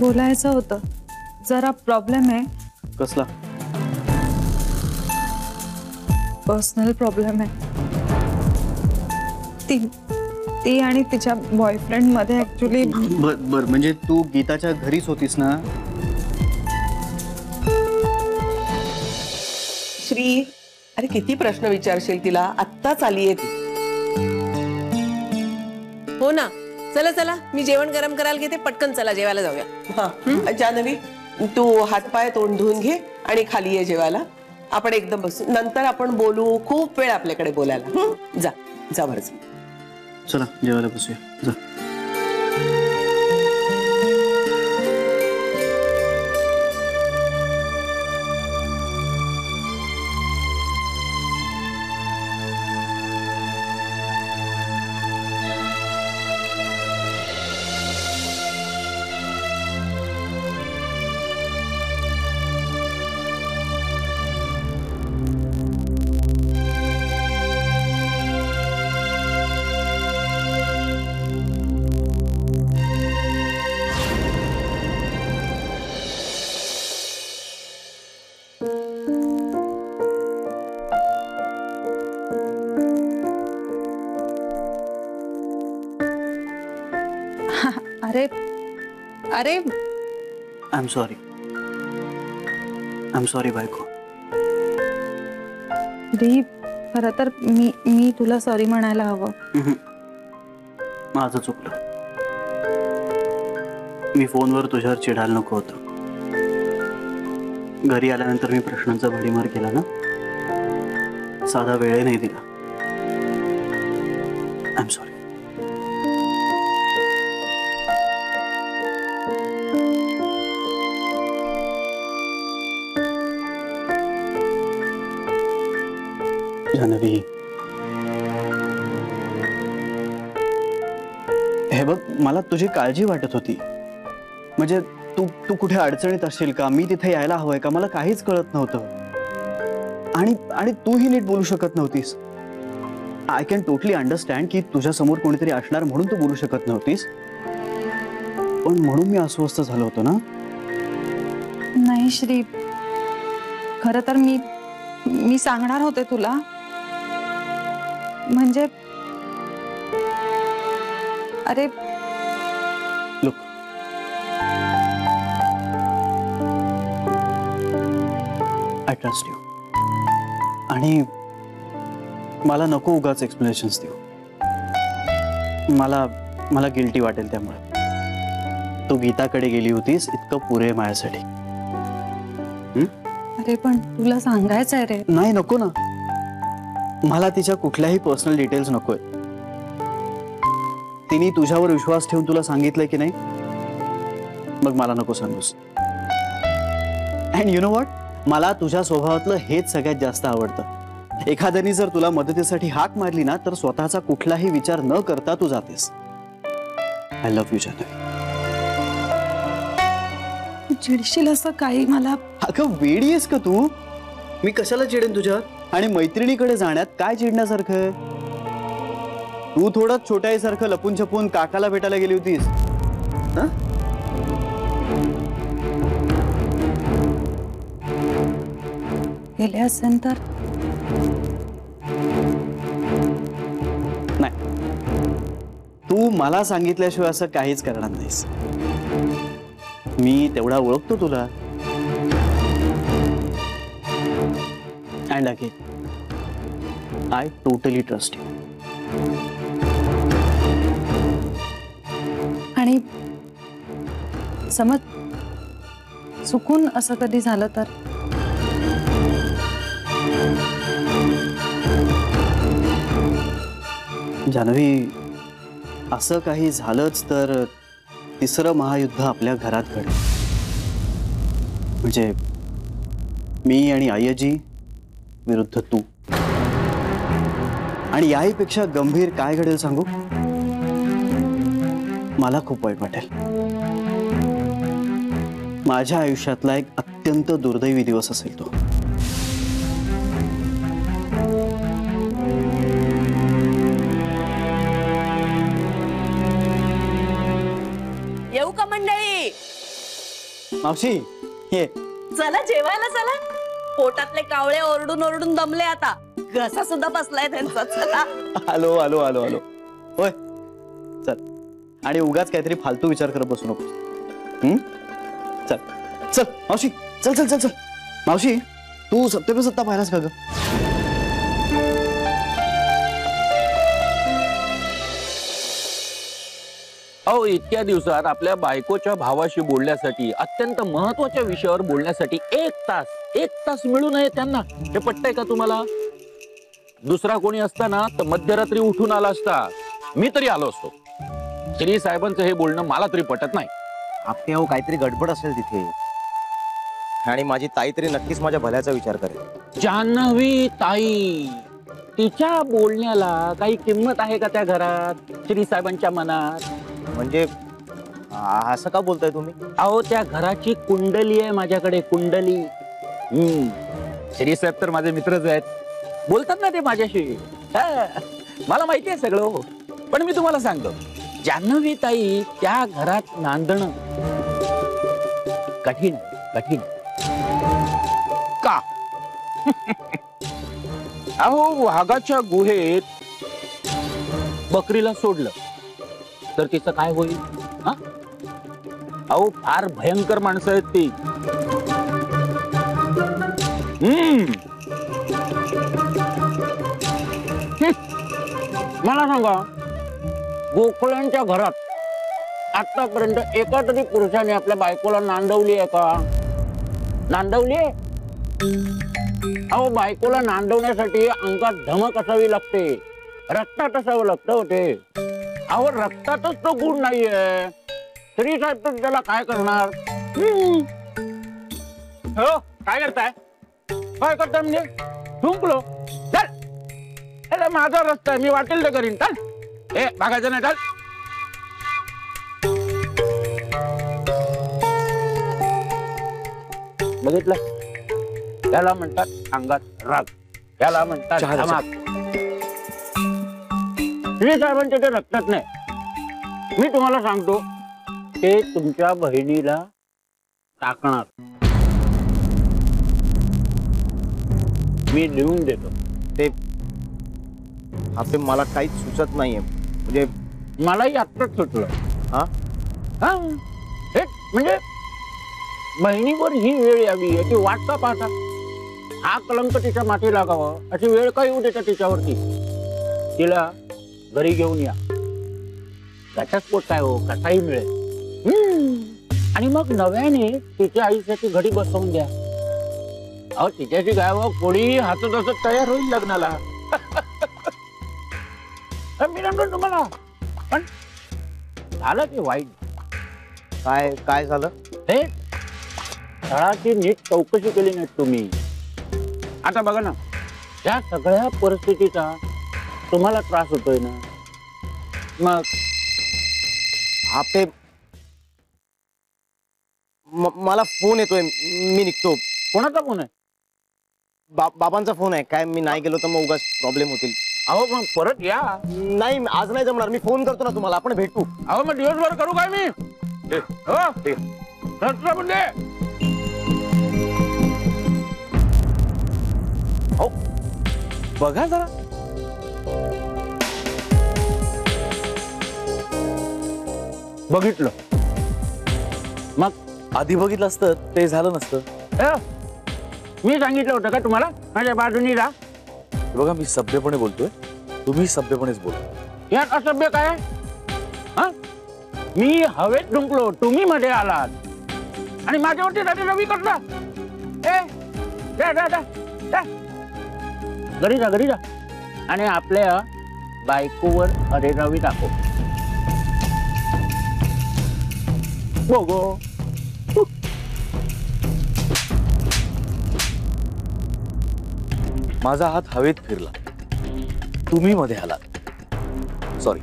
बोलायचं होतं, जरा प्रॉब्लेम आहे. कसला? पर्सनल प्रॉब्लेम आहे. ती आणि तिच्या बॉयफ्रेंड मध्ये ऍक्च्युली. बर म्हणजे तू गीताच्या घरीच होतीस ना? श्री, अरे किती प्रश्न विचारशील तिला, आत्ताच आलीये ती. हो ना, चला चला मी जेवण गरम करायला घेते, पटकन चला जेवायला जाऊया. हा जानवी, तू हातपाय तोंड धुवून घे आणि खाली ये जेवायला. आपण एकदम बसू, नंतर आपण बोलू, खूप वेळ आपल्याकडे बोलायला. जा जा बरं. चला जेवायला बसूया, जा. अरे अरे आय एम सॉरी बायको. दीप, खरं तर मी तुला सॉरी म्हणायला हवं. माझं चुकलं. मी फोनवर तुझ्यावर चिडायला नको होतं. घरी आल्यानंतर मी प्रश्नांचा भडीमार केला ना, साधा वेळ नाही दिला. I am sorry. जानवी, हे बघ, मला तुझी काळजी वाटत होती. म्हणजे तू कुठे अडचणीत असशील का, मी तिथे यायला हवंय का, मला काहीच कळत नव्हतं. आणि तूही नीट बोलू शकत नव्हतीस. आय कॅन टोटली अंडरस्टँड की तुझ्या समोर कोणीतरी असणार म्हणून तू बोलू शकत नव्हतीस, पण म्हणून मी अस्वस्थ झालो होतो ना. नाही श्री, खरं तर मी सांगणार होते तुला. म्हणजे अरे लुक, आय ट्रस्ट यू. आणि मला नको उगाच एक्सप्लेनेशन्स देऊ. मला गिल्टी वाटेल. त्यामुळे तू गीताकडे गेली होतीस इतकं पुरे माझ्यासाठी. अरे पण तुला सांगायचं आहे रे. नाही, नको ना. मला तिच्या कुठल्याही पर्सनल डिटेल्स नकोय. तिने तुझ्यावर विश्वास ठेवून तुला सांगितलंय की नाही, मग मला नको सांगूस. अँड यू नो व्हॉट, मला तुझ्या स्वभावातलं हेच सगळ्यात जास्त आवडतं. एखाद्याने जर तुला मदतीसाठी हाक मारली ना, तर स्वतःचा कुठलाही विचार न करता तू जातेस. I love you Janhvi. चिडशील असं काही मला. अगं वेडी आहेस का तू? मी कशाला चिडेन तुझ्या? आणि मैत्रिणीकडे जाण्यात काय चिडण्यासारखं? तू थोडं छोट्यासारखं लपून छपून काकाला भेटायला गेली होतीस. गेले असेल तर नाही, तू मला सांगितल्याशिवाय असं काहीच करणार नाहीस. मी तेवढा ओळखतो तुला. And again I totally trust you. आणि समज चुकून असं कधी झालं तर? जानवी, असं काही झालंच तर तिसरं महायुद्ध आपल्या घरात घडेल. म्हणजे मी आणि आयजी विरुद्ध तू. आणि याहीपेक्षा गंभीर काय घडेल सांगू? मला खूप वाईट वाटेल. माझ्या आयुष्यातला एक अत्यंत दुर्दैवी दिवस असेल तो. येऊ का मंडळी? मावशी ये. चला जेवायला चला. पोटातले कावळे ओरडून ओरडून दमले आता. घसा सुद्धा बसलाय त्यांचा. चला. आलो आलो आलो आलो. होय चल. आणि उगाच काहीतरी फालतू विचार करत बसू नको. चल चल मावशी, चल चल चल चल. मावशी तू सत्ते सत्ता पाहिलास का ग? अहो, इतक्या दिवसात आपल्या बायकोच्या भावाशी बोलण्यासाठी, अत्यंत महत्वाच्या विषयावर बोलण्यासाठी एक तास मिळू नये त्यांना. हे पटतंय का तुम्हाला? दुसरा कोणी असता ना तर मध्यरात्री उठून आला असता. मी तरी आलो असतो. श्री साहेबांचं हे बोलणं मला तरी पटत नाही. आपल्या हो काहीतरी गडबड असेल तिथे, आणि माझी ताई तरी नक्कीच माझ्या भल्याचा विचार करेल. जान्हवी ताई, तिच्या बोलण्याला काही किंमत आहे का त्या घरात, श्री साहेबांच्या मनात? म्हणजे असं का बोलताय तुम्ही? अहो, त्या घराची कुंडली आहे माझ्याकडे, कुंडली. श्री साहेब तर माझे मित्रच आहेत, बोलतात ना ते माझ्याशी. मला माहिती आहे सगळं. पण मी तुम्हाला सांगतो, जान्हवी ताई त्या घरात नांदणं कठीण कठीण. का? अहो, वाघाच्या गुहेत बकरीला सोडलं तर तिचं काय होईल? अहो, फार भयंकर माणसं आहेत ती. मला सांगा, गोखल्यांच्या घरात आतापर्यंत एका तरी पुरुषाने आपल्या बायकोला नांदवली आहे का? नांदवली आहे? अहो, बायकोला नांदवण्यासाठी अंगात धमक असावी लागते, रक्तात असावं लागतं होते. अहो, रक्तातच तो गुण नाहीये. श्री साहेब तर त्याला काय करणार? हो, काय करताय? काय करताय म्हणजे? झुंकलो. चल, माझा रस्ता आहे, मी वाटेल ते करीन. चल, ए भागायचं नाही. चल. बघितलं, त्याला म्हणतात अंगात राग, त्याला म्हणतात धमाक. श्री साहेबांच्या ते रक्तात नाही. मी तुम्हाला सांगतो, ते तुमच्या बहिणीला टाकणार. मी लिहून देतो. ते आपले मला काहीच सुचत नाहीये. म्हणजे मलाही आत्ताच सुचलं. हा हा, हे म्हणजे बहिणीवर ही वेळ यावी याची वाट का पाहता? हा कलंक तिच्या माथी लागावं अशी वेळ का येऊ देता तिच्यावरती? तिला घरी घेऊन या. घटस्फोट काय हो, कसाही मिळेल. आणि मग नव्याने तिच्या आईसाठी घडी बसवून द्या. अहो, तिच्याशी काय हो, कोणी हातच असत तयार होईल लग्नाला. मी म्हणतो तुम्हाला, पण झालं ते वाईट. काय काय झालं? हे स्थळाची नीट चौकशी केली नाही तुम्ही. आता बघा ना, या सगळ्या परिस्थितीचा तुम्हाला त्रास होतोय ना. मग आपले मला फोन येतोय, मी निघतो. कोणाचा फोन आहे? बाबांचा फोन आहे. काय मी नाही गेलो तर मग उगाच प्रॉब्लेम होतील. अहो, मग परत या. नाही, आज नाही जमणार. मी फोन करतो ना तुम्हाला, आपण भेटू. अहो, मग दिवसभर करू काय मी? म्हणजे हो, बघा जरा. बघितलं. मग आधी बघितलं असतं ते झालं नसतं. मी सांगितलं होतं का तुम्हाला माझ्या बाजूनी राहा? बघा, मी सभ्यपणे बोलतोय, तुम्ही सभ्यपणेच बोला. यात असभ्य काय? हा, मी हवेत झुंकलो, तुम्ही मध्ये आलात आणि माझ्यावरती रवी करता. घरी जा, घरी जा आणि आपल्या बायकोवर अरे रवी टाको. बघो, माझा हात हवेत फिरला, तुम्ही मध्ये आलात. सॉरी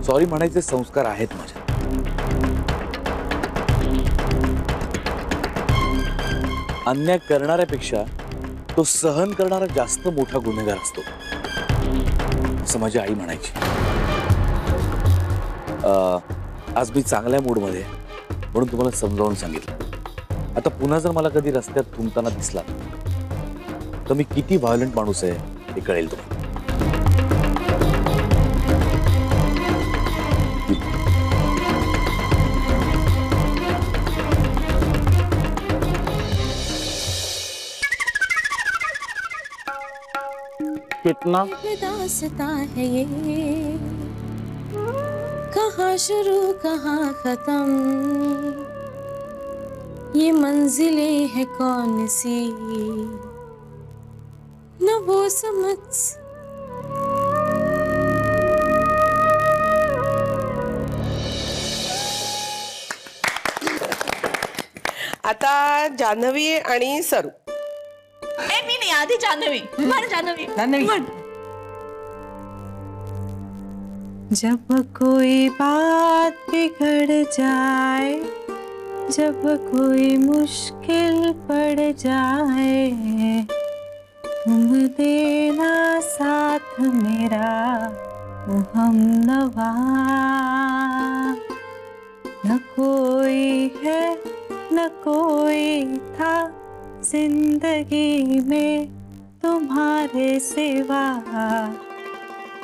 सॉरी म्हणायचे संस्कार आहेत माझ्या. अन्याय करणाऱ्यापेक्षा तो सहन करणारा जास्त मोठा गुन्हेगार असतो, असं माझी आई म्हणायची. आज मी चांगल्या मूडमध्ये, म्हणून तुम्हाला समजावून सांगितलं. आता पुन्हा जर मला कधी रस्त्यात थुंकताना दिसला तर मी किती व्हायलंट माणूस आहे हे कळेल तुम्हाला. कितना दास्ता है ये, कहाँ शुरू कहाँ खत्म, ये मंजिलें है कौन सी न वो समझ. आता जान्हवी आणि सरू. ए मी नाही, आधी जान्हवी म्हण, जान्हवी म्हण. जब कोई बात बिगड़ जाए, जब कोई मुश्किल पड़ जाए, तुम देना साथ मेरा ओ हमनवा. न कोई है न कोई था जिंदगी में तुम्हारे सिवा,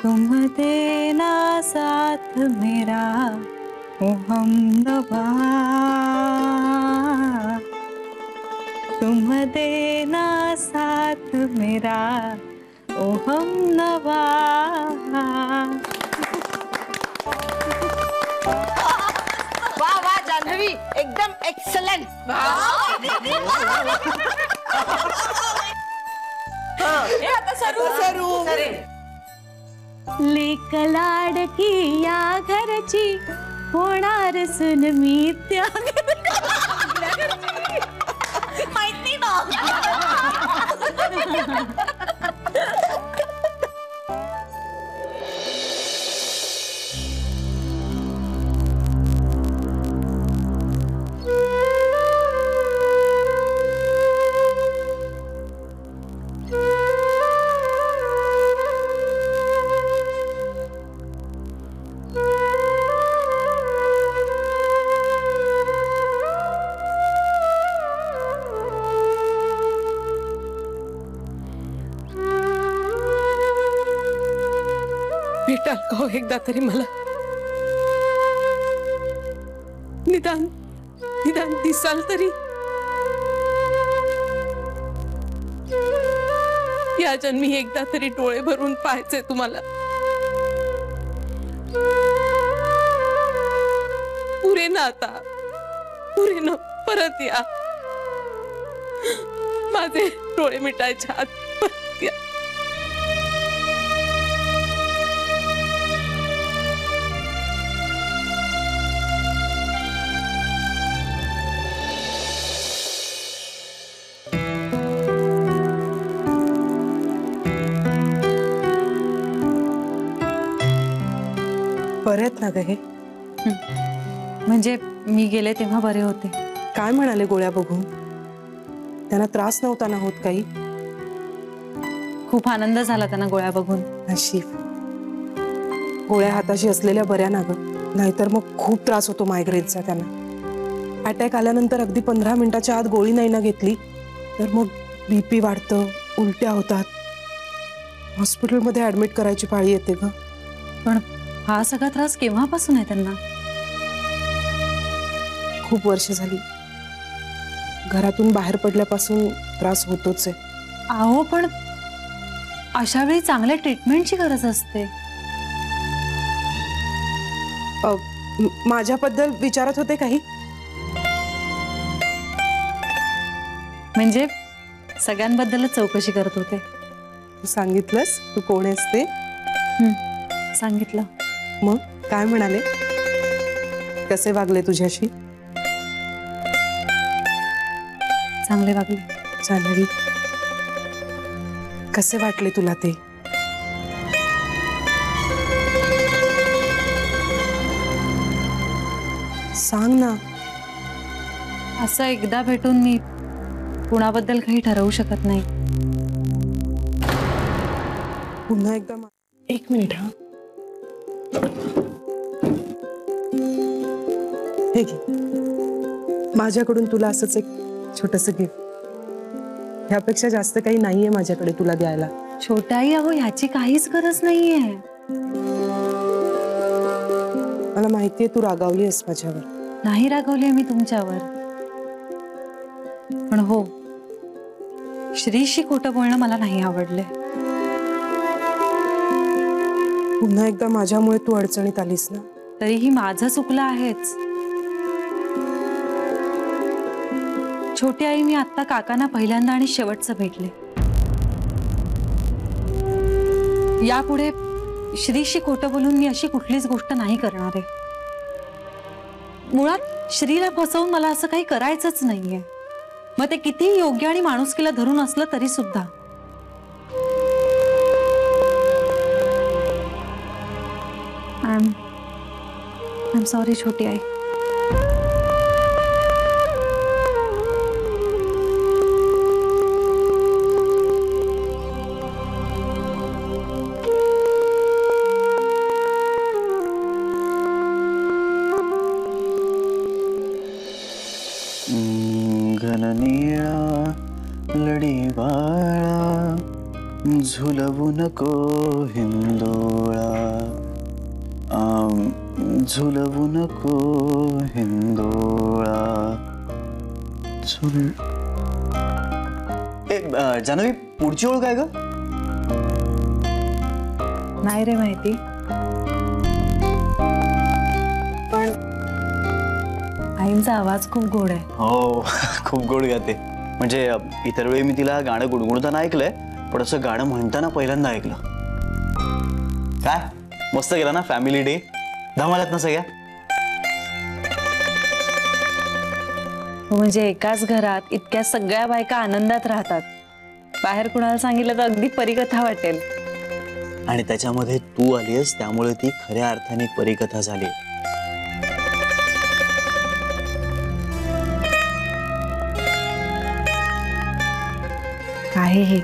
तुम देना साथ मेरा ओ हमनवा. तुम देना साथ मेरा ओ हमनवा. वाह वाह जान्हवी, एकदम एक्सलेंट. आता सरू. लेक लाडकी या घरची होणार सुन मी त्या माहिती ना. भेटाल का हो एकदा तरी मला? निदान दिसाल तरी. या जन्मी एकदा तरी डोळे भरून पाहायचे तुम्हाला. पुरे ना आता, पुरे ना, परत या. माझे डोळे मिटायच्या आत परत या. बरे आहेत ना ग हे? म्हणजे मी गेले तेव्हा बरे होते. काय म्हणाले गोळ्या बघून? त्यांना त्रास नव्हता ना होत काही? खूप आनंद झाला त्यांना गोळ्या बघून. नशीब गोळ्या हाताशी असलेल्या बऱ्या ना ग, नाहीतर मग खूप त्रास होतो मायग्रेनचा त्यांना. अटॅक आल्यानंतर अगदी 15 मिनिटाच्या आत गोळी नाही ना घेतली तर मग BP वाढतं, उलट्या होतात, हॉस्पिटलमध्ये ऍडमिट करायची पाळी येते ग. पण हा सगळा त्रास केव्हापासून आहे त्यांना? खूप वर्ष झाली. घरातून बाहेर पडल्यापासून त्रास होतोच आहे. अहो पण अशा वेळी चांगल्या ट्रीटमेंटची गरज असते. माझ्याबद्दल विचारत होते काही? म्हणजे सगळ्यांबद्दलच चौकशी करत होते. तू सांगितलंस तू कोण आहेस ते? सांगितलं. मग काय म्हणाले? कसे वागले तुझ्याशी? चांगले वागले. जान्हवी, कसे वाटले तुला ते? सांग ना. असं एकदा भेटून मी कुणाबद्दल काही ठरवू शकत नाही. पुन्हा एकदा 1 मिनिट. हा, हे घे. माझ्याकडून तुला असंच एक छोटस गिफ्ट. ह्यापेक्षा जास्त काही नाहीये माझ्याकडे तुला द्यायला. छोट्या आई, अहो ह्याची काहीच गरज नाहीये. मला माहितीये तू रागावली आहेस माझ्यावर. नाही रागवली मी तुमच्यावर, पण हो, श्रीशी खोटं बोलणं मला नाही आवडले. पुन्हा एकदा माझ्यामुळे तू अडचणीत आलीस ना. तरीही माझं चुकलं आहेच. छोटी आई, मी आता काकांना पहिल्यांदा आणि शेवटचं भेटले. यापुढे श्रीशी खोटं बोलून मी अशी कुठलीच गोष्ट नाही करणार आहे. मुळात श्रीला फसवून मला असं काही करायचंच नाहीये, मग ते किती योग्य आणि माणुसकीला धरून असलं तरी सुद्धा. आय एम सॉरी छोटी आई. घननीळा लडी बाळा झुलवू नको हिंदोळा, झुलवू नको हिंदोळा. जान्हवी, पुढची ओळ काय ग? नाही रे माहिती, पण आईंचा आवाज खूप गोड आहे. हो, खूप गोड गाते. म्हणजे इतर वेळी मी तिला गाणं गुणगुणताना ऐकलंय, पण असं गाणं म्हणताना पहिल्यांदा ऐकलं. काय मस्त गेला ना फॅमिली डे, धमालात ना सगळ्या. हो, म्हणजे एकाच घरात इतक्या सगळ्या बायका आनंदात राहतात. बाहेर कुणाला सांगितलं तर अगदी परीकथा वाटेल. आणि त्याच्यामध्ये तू आलीस, त्यामुळे ती खऱ्या अर्थाने परीकथा झाली. काहीही